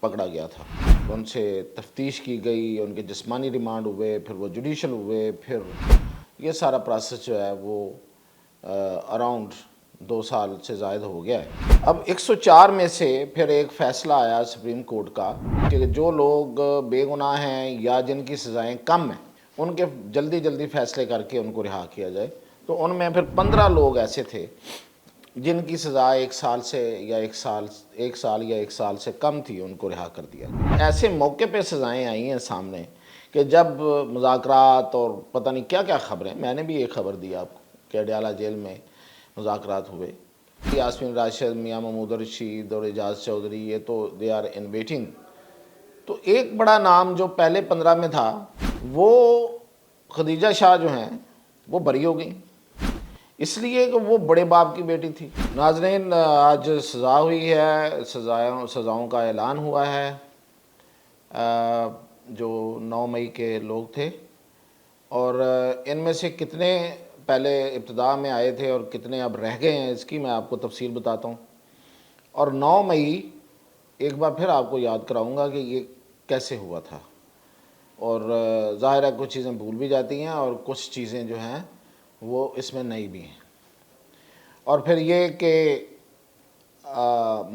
پکڑا گیا تھا، ان سے تفتیش کی گئی، ان کے جسمانی ریمانڈ ہوئے، پھر وہ جوڈیشل ہوئے، پھر یہ سارا پروسیس جو ہے وہ اراؤنڈ 2 سال سے زائد ہو گیا ہے۔ اب 104 میں سے پھر ایک فیصلہ آیا سپریم کورٹ کا کہ جو لوگ بے گناہ ہیں یا جن کی سزائیں کم ہیں ان کے جلدی فیصلے کر کے ان کو رہا کیا جائے۔ تو ان میں پھر 15 لوگ ایسے تھے جن کی سزا 1 سال سے یا 1 سال سے کم تھی، ان کو رہا کر دیا۔ ایسے موقع پہ سزائیں آئی ہیں سامنے کہ جب مذاکرات اور پتہ نہیں کیا کیا خبریں، میں نے بھی ایک خبر دی آپ کو کہ اڈیالہ جیل میں مذاکرات ہوئے، یاسمین راشد، میاں محمود رشید اور اعجاز چودھری، یہ تو دے آر ان ویٹنگ۔ تو ایک بڑا نام جو پہلے 15 میں تھا، وہ خدیجہ شاہ جو ہیں وہ بری ہو گئیں، اس لیے کہ وہ بڑے باپ کی بیٹی تھی۔ ناظرین، آج سزا ہوئی ہے، سزاؤں کا اعلان ہوا ہے۔ جو 9 مئی کے لوگ تھے اور ان میں سے کتنے پہلے ابتدا میں آئے تھے اور کتنے اب رہ گئے ہیں، اس کی میں آپ کو تفصیل بتاتا ہوں۔ اور 9 مئی ایک بار پھر آپ کو یاد کراؤں گا کہ یہ کیسے ہوا تھا، اور ظاہر ہے کچھ چیزیں بھول بھی جاتی ہیں اور کچھ چیزیں جو ہیں وہ اس میں نئی بھی ہیں۔ اور پھر یہ کہ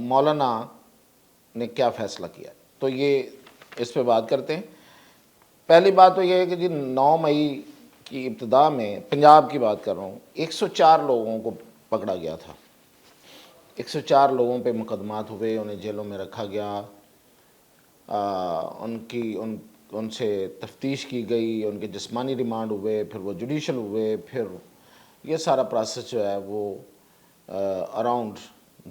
مولانا نے کیا فیصلہ کیا، تو یہ اس پہ بات کرتے ہیں۔ پہلی بات تو یہ ہے کہ جی 9 مئی کی ابتدا میں پنجاب کی بات کر رہا ہوں، 104 لوگوں کو پکڑا گیا تھا، 104 لوگوں پہ مقدمات ہوئے، انہیں جیلوں میں رکھا گیا، ان سے تفتیش کی گئی، ان کے جسمانی ریمانڈ ہوئے، پھر وہ جوڈیشل ہوئے، پھر یہ سارا پروسیس جو ہے وہ اراؤنڈ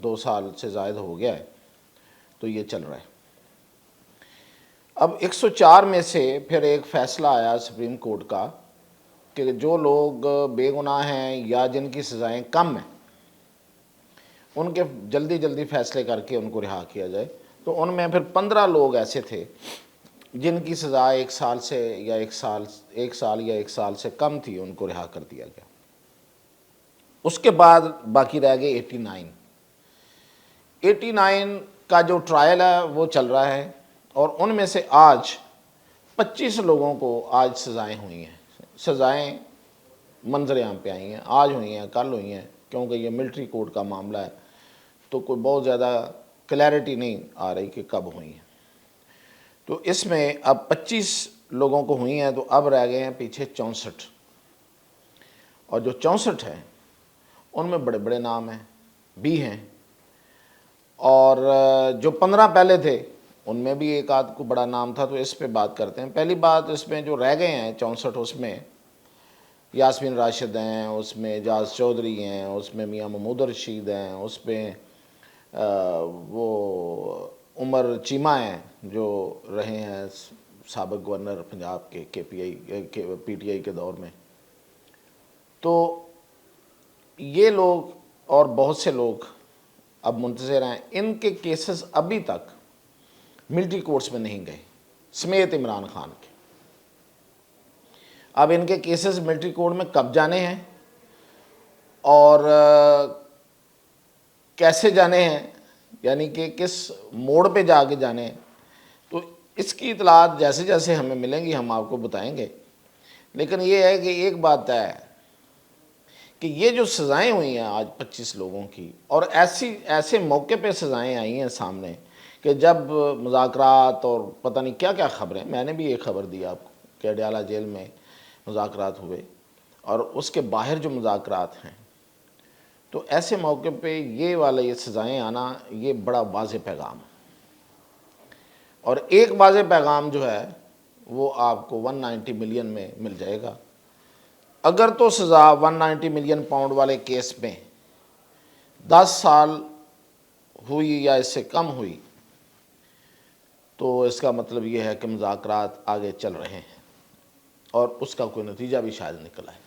2 سال سے زائد ہو گیا ہے، تو یہ چل رہا ہے۔ اب 104 میں سے پھر ایک فیصلہ آیا سپریم کورٹ کا کہ جو لوگ بے گناہ ہیں یا جن کی سزائیں کم ہیں ان کے جلدی فیصلے کر کے ان کو رہا کیا جائے۔ تو ان میں پھر 15 لوگ ایسے تھے جن کی سزا 1 سال یا 1 سال سے کم تھی، ان کو رہا کر دیا گیا۔ اس کے بعد باقی رہ گئے 89 کا جو ٹرائل ہے وہ چل رہا ہے، اور ان میں سے آج 25 لوگوں کو آج سزائیں ہوئی ہیں۔ سزائیں منظر عام پہ آئی ہیں، آج ہوئی ہیں، کل ہوئی ہیں، کیونکہ یہ ملٹری کورٹ کا معاملہ ہے تو کوئی بہت زیادہ کلیئرٹی نہیں آ رہی کہ کب ہوئی ہیں۔ تو اس میں اب 25 لوگوں کو ہوئی ہیں، تو اب رہ گئے ہیں پیچھے 64، اور جو 64 ہیں ان میں بڑے بڑے نام ہیں بھی ہیں، اور جو 15 پہلے تھے ان میں بھی ایک آدھ کو بڑا نام تھا، تو اس پہ بات کرتے ہیں۔ پہلی بات، اس میں جو رہ گئے ہیں 64، اس میں یاسمین راشد ہیں، اس میں اعجاز چودھری ہیں، اس میں میاں محمود رشید ہیں، اس میں وہ عمر چیمہ ہیں جو رہے ہیں سابق گورنر پنجاب کے پی ٹی آئی کے دور میں۔ تو یہ لوگ اور بہت سے لوگ اب منتظر ہیں، ان کے کیسز ابھی تک ملٹری کورٹس میں نہیں گئے، سمیت عمران خان کے۔ اب ان کے کیسز ملٹری کورٹ میں کب جانے ہیں اور کیسے جانے ہیں، یعنی کہ کس موڑ پہ جا کے جانے ہیں، تو اس کی اطلاعات جیسے جیسے ہمیں ملیں گی ہم آپ کو بتائیں گے۔ لیکن یہ ہے کہ ایک بات ہے کہ یہ جو سزائیں ہوئی ہیں آج 25 لوگوں کی، اور ایسے موقع پہ سزائیں آئی ہیں سامنے کہ جب مذاکرات اور پتہ نہیں کیا کیا خبریں، میں نے بھی ایک خبر دی آپ کو کہ اڈیالہ جیل میں مذاکرات ہوئے اور اس کے باہر جو مذاکرات ہیں، تو ایسے موقع پہ یہ سزائیں آنا یہ بڑا واضح پیغام ہے۔ اور ایک واضح پیغام جو ہے وہ آپ کو 190 ملین میں مل جائے گا۔ اگر تو سزا 190 ملین پاؤنڈ والے کیس میں 10 سال ہوئی یا اس سے کم ہوئی، تو اس کا مطلب یہ ہے کہ مذاکرات آگے چل رہے ہیں اور اس کا کوئی نتیجہ بھی شاید نکلا ہے۔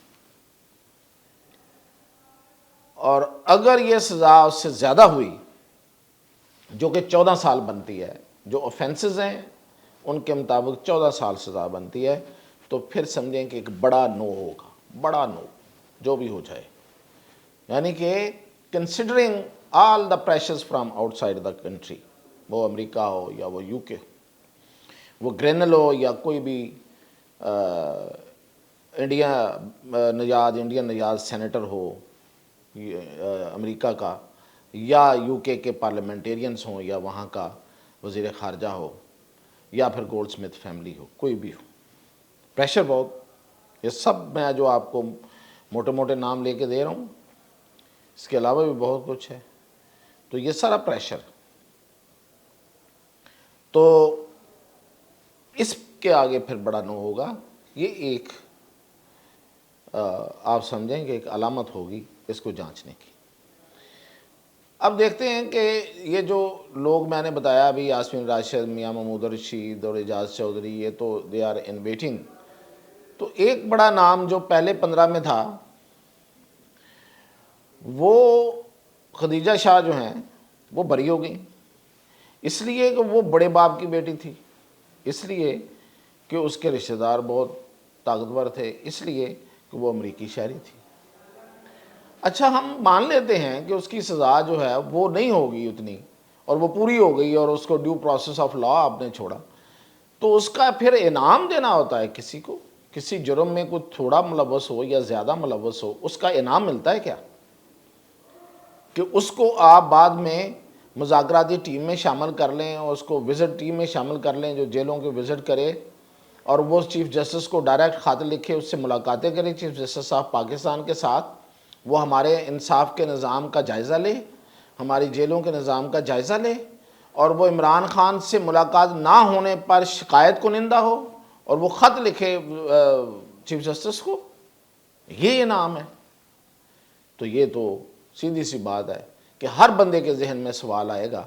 اور اگر یہ سزا اس سے زیادہ ہوئی، جو کہ 14 سال بنتی ہے، جو اوفینسز ہیں ان کے مطابق 14 سال سزا بنتی ہے، تو پھر سمجھیں کہ ایک بڑا نو ہوگا، بڑا نو جو بھی ہو جائے، یعنی کہ considering all the pressures from out side the country, وہ امریکہ ہو یا وہ یو کے ہو، وہ گرینل ہو یا کوئی بھی انڈین نژاد سینیٹر ہو امریکہ کا، یا یو کے پارلیمنٹیرینز ہوں، یا وہاں کا وزیر خارجہ ہو، یا پھر گولڈ سمتھ فیملی ہو، کوئی بھی ہو، پریشر بہت. یہ سب میں جو آپ کو موٹے موٹے نام لے کے دے رہا ہوں، اس کے علاوہ بھی بہت کچھ ہے. تو یہ سارا پریشر، تو اس کے آگے پھر بڑا نو ہوگا. یہ ایک آپ سمجھیں کہ ایک علامت ہوگی اس کو جانچنے کی. اب دیکھتے ہیں کہ یہ جو لوگ میں نے بتایا ابھی، یاسمین راشد، میاں محمود رشید اور اعجاز چودھری، یہ تو دے آر ان ویٹنگ. تو ایک بڑا نام جو پہلے 15 میں تھا، وہ خدیجہ شاہ جو ہیں وہ بری ہو گئیں. اس لیے کہ وہ بڑے باپ کی بیٹی تھی، اس لیے کہ اس کے رشتہ دار بہت طاقتور تھے، اس لیے کہ وہ امریکی شہری تھی. اچھا، ہم مان لیتے ہیں کہ اس کی سزا جو ہے وہ نہیں ہوگی اتنی، اور وہ پوری ہو گئی اور اس کو ڈیو پروسیس آف لا آپ نے چھوڑا، تو اس کا پھر انعام دینا ہوتا ہے کسی کو. کسی جرم میں کوئی تھوڑا ملوث ہو یا زیادہ ملوث ہو، اس کا انعام ملتا ہے کیا؟ کہ اس کو آپ بعد میں مذاکراتی ٹیم میں شامل کر لیں، اور اس کو وزٹ ٹیم میں شامل کر لیں جو جیلوں کے وزٹ کرے، اور وہ چیف جسٹس کو ڈائریکٹ خط لکھے، اس سے ملاقاتیں کریں چیف جسٹس آف پاکستان کے ساتھ، وہ ہمارے انصاف کے نظام کا جائزہ لے، ہماری جیلوں کے نظام کا جائزہ لے، اور وہ عمران خان سے ملاقات نہ ہونے پر شکایت کنندہ ہو، اور وہ خط لکھے چیف جسٹس کو. یہ انعام ہے. تو یہ تو سیدھی سی بات ہے کہ ہر بندے کے ذہن میں سوال آئے گا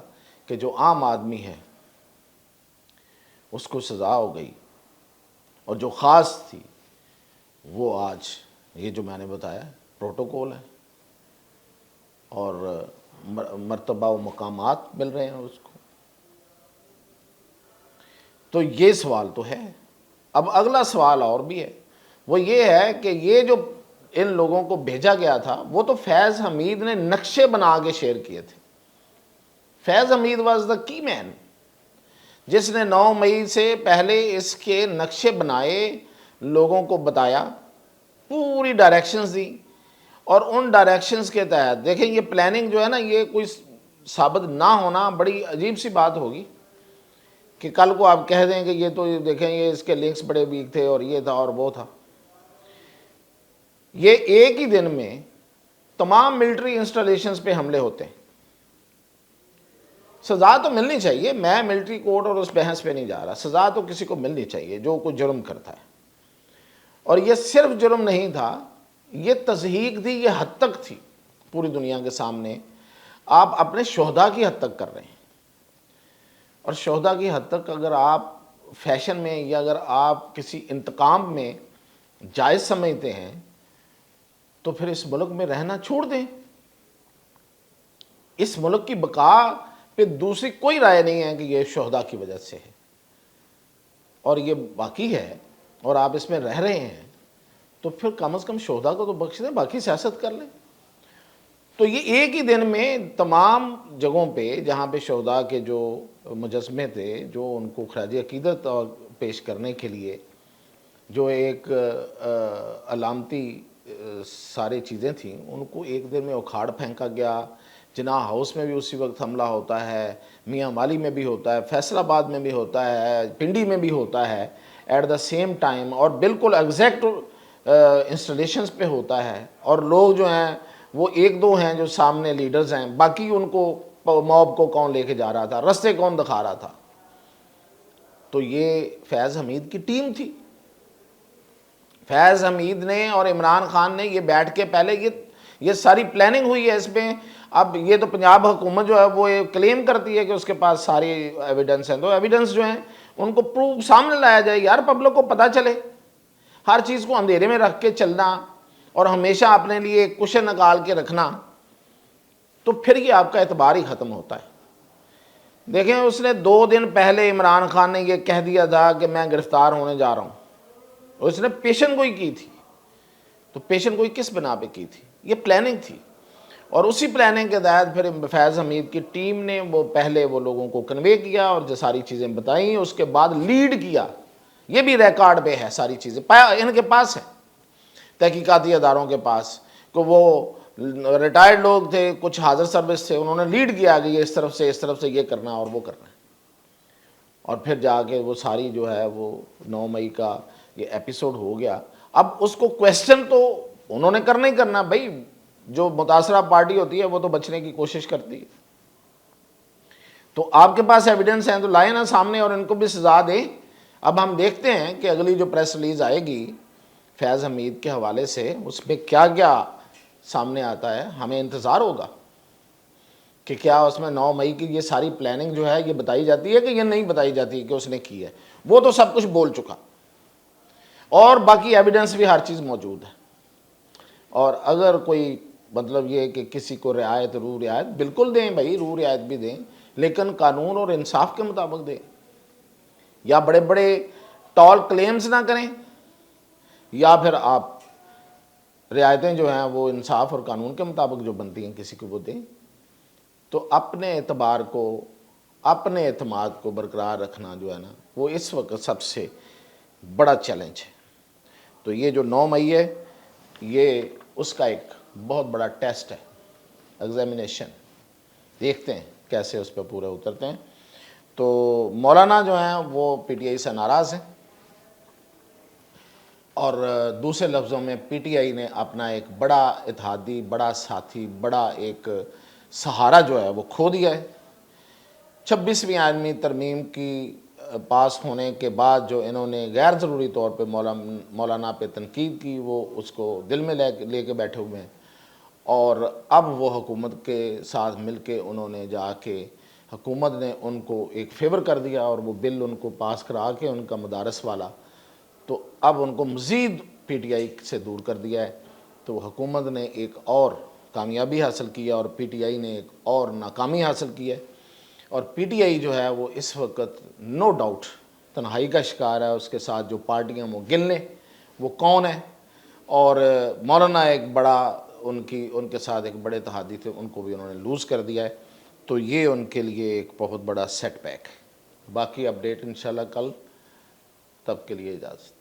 کہ جو عام آدمی ہے اس کو سزا ہو گئی، اور جو خاص تھی وہ آج یہ جو میں نے بتایا پروٹوکول ہے، اور مرتبہ و مقامات مل رہے ہیں اس کو. تو یہ سوال تو ہے. اب اگلا سوال اور بھی ہے، وہ یہ ہے کہ یہ جو ان لوگوں کو بھیجا گیا تھا وہ تو فیض حمید نے نقشے بنا کے شیئر کیے تھے. فیض حمید واز دا کی مین، جس نے 9 مئی سے پہلے اس کے نقشے بنائے، لوگوں کو بتایا، پوری ڈائریکشنز دی، اور ان ڈائریکشنز کے تحت دیکھیں یہ پلاننگ جو ہے نا، یہ کوئی ثابت نہ ہونا بڑی عجیب سی بات ہوگی کہ کل کو آپ کہہ دیں کہ یہ تو دیکھیں یہ اس کے لنکس بڑے ویک تھے اور یہ تھا اور وہ تھا. یہ ایک ہی دن میں تمام ملٹری انسٹالیشنز پہ حملے ہوتے ہیں. سزا تو ملنی چاہیے، میں ملٹری کورٹ اور اس بحث پہ نہیں جا رہا، سزا تو کسی کو ملنی چاہیے جو کوئی جرم کرتا ہے. اور یہ صرف جرم نہیں تھا، یہ تضحیک تھی، یہ حد تک تھی پوری دنیا کے سامنے. آپ اپنے شہداء کی حد تک کر رہے ہیں، اور شہداء کی حد تک اگر آپ فیشن میں یا اگر آپ کسی انتقام میں جائز سمجھتے ہیں تو پھر اس ملک میں رہنا چھوڑ دیں. اس ملک کی بقا پہ دوسری کوئی رائے نہیں ہے کہ یہ شہداء کی وجہ سے ہے، اور یہ باقی ہے اور آپ اس میں رہ رہے ہیں، تو پھر کم از کم شہداء کو تو بخش دیں، باقی سیاست کر لیں. تو یہ ایک ہی دن میں تمام جگہوں پہ جہاں پہ شہداء کے جو مجسمے تھے، جو ان کو خراج عقیدت اور پیش کرنے کے لیے جو ایک علامتی ساری چیزیں تھیں، ان کو ایک دن میں اکھاڑ پھینکا گیا. جناح ہاؤس میں بھی اسی وقت حملہ ہوتا ہے، میاں والی میں بھی ہوتا ہے، فیصل آباد میں بھی ہوتا ہے، پنڈی میں بھی ہوتا ہے ایٹ دا سیم ٹائم، اور بالکل ایگزیکٹ انسٹالیشنز پہ ہوتا ہے. اور لوگ جو ہیں وہ ایک دو ہیں جو سامنے لیڈرز ہیں، باقی ان کو موب کو کون لے کے جا رہا تھا، رستے کون دکھا رہا تھا. تو یہ فیض حمید کی ٹیم تھی. فیض حمید نے اور عمران خان نے یہ بیٹھ کے پہلے یہ ساری پلاننگ ہوئی ہے اس میں. اب یہ تو پنجاب حکومت جو ہے وہ کلیم کرتی ہے کہ اس کے پاس ساری ایویڈنس ہیں، تو ایویڈنس جو ہیں ان کو پروف سامنے لایا جائے یار، پبلک کو پتہ چلے. ہر چیز کو اندھیرے میں رکھ کے چلنا اور ہمیشہ اپنے لیے ایک کشن نکال کے رکھنا، تو پھر یہ آپ کا اعتبار ہی ختم ہوتا ہے. دیکھیں اس نے 2 دن پہلے عمران خان نے یہ کہہ دیا تھا کہ میں گرفتار ہونے جا رہا ہوں، اس نے پیشن گوئی کی تھی. تو پیشن گوئی کس بنا پہ کی تھی؟ یہ پلاننگ تھی. اور اسی پلاننگ کے تحت پھر فیض حمید کی ٹیم نے وہ پہلے وہ لوگوں کو کنوے کیا اور جو ساری چیزیں بتائیں، اس کے بعد لیڈ کیا. یہ بھی ریکارڈ پہ ہے ساری چیزیں، ان کے پاس ہے، تحقیقاتی اداروں کے پاس، کہ وہ ریٹائرڈ لوگ تھے، کچھ حاضر سروس تھے، انہوں نے لیڈ کیا کہ یہ اس طرف سے یہ کرنا اور وہ کرنا ہے. اور پھر جا کے وہ ساری جو ہے وہ 9 مئی کا یہ ایپیسوڈ ہو گیا. اب اس کو کویسچن تو انہوں نے کرنا ہی کرنا بھائی، جو متاثرہ پارٹی ہوتی ہے وہ تو بچنے کی کوشش کرتی ہے. تو آپ کے پاس ایویڈنس ہیں تو لائیں نا سامنے اور ان کو بھی سزا دیں. اب ہم دیکھتے ہیں کہ اگلی جو پریس ریلیز آئے گی فیض حمید کے حوالے سے، اس میں کیا کیا سامنے آتا ہے. ہمیں انتظار ہوگا کہ کیا اس میں 9 مئی کی یہ ساری پلاننگ جو ہے یہ بتائی جاتی ہے کہ یہ نہیں بتائی جاتی کہ اس نے کی ہے. وہ تو سب کچھ بول چکا اور باقی ایویڈنس بھی ہر چیز موجود ہے. اور اگر کوئی مطلب یہ کہ کسی کو رعایت، روح رعایت بالکل دیں بھائی، روح رعایت بھی دیں، لیکن قانون اور انصاف کے مطابق دیں. یا بڑے بڑے ٹال کلیمز نہ کریں، یا پھر آپ رعایتیں جو ہیں وہ انصاف اور قانون کے مطابق جو بنتی ہیں کسی کو وہ دیں. تو اپنے اعتبار کو، اپنے اعتماد کو برقرار رکھنا جو ہے نا وہ اس وقت سب سے بڑا چیلنج ہے. تو یہ جو 9 مئی ہے یہ اس کا ایک بہت بڑا ٹیسٹ ہے، ایگزامینیشن. دیکھتے ہیں کیسے اس پہ پورے اترتے ہیں. تو مولانا جو ہیں وہ پی ٹی آئی سے ناراض ہیں، اور دوسرے لفظوں میں پی ٹی آئی نے اپنا ایک بڑا اتحادی، بڑا ساتھی، بڑا ایک سہارا جو ہے وہ کھو دیا ہے. 26ویں آئینی ترمیم کی پاس ہونے کے بعد جو انہوں نے غیر ضروری طور پہ مولانا پہ تنقید کی، وہ اس کو دل میں لے کے بیٹھے ہوئے ہیں. اور اب وہ حکومت کے ساتھ مل کے انہوں نے جا کے، حکومت نے ان کو ایک فیور کر دیا اور وہ بل ان کو پاس کرا کے ان کا مدارس والا، تو اب ان کو مزید پی ٹی آئی سے دور کر دیا ہے. تو حکومت نے ایک اور کامیابی حاصل کی ہے اور پی ٹی آئی نے ایک اور ناکامی حاصل کی ہے. اور پی ٹی آئی جو ہے وہ اس وقت نو ڈاؤٹ تنہائی کا شکار ہے. اس کے ساتھ جو پارٹیاں وہ گن لیں وہ کون ہے، اور مولانا ایک بڑا ان کے ساتھ ایک بڑے اتحادی تھے، ان کو بھی انہوں نے لوز کر دیا ہے. تو یہ ان کے لیے ایک بہت بڑا سیٹ بیک ہے. باقی اپڈیٹ انشاءاللہ کل، تب کے لیے اجازت.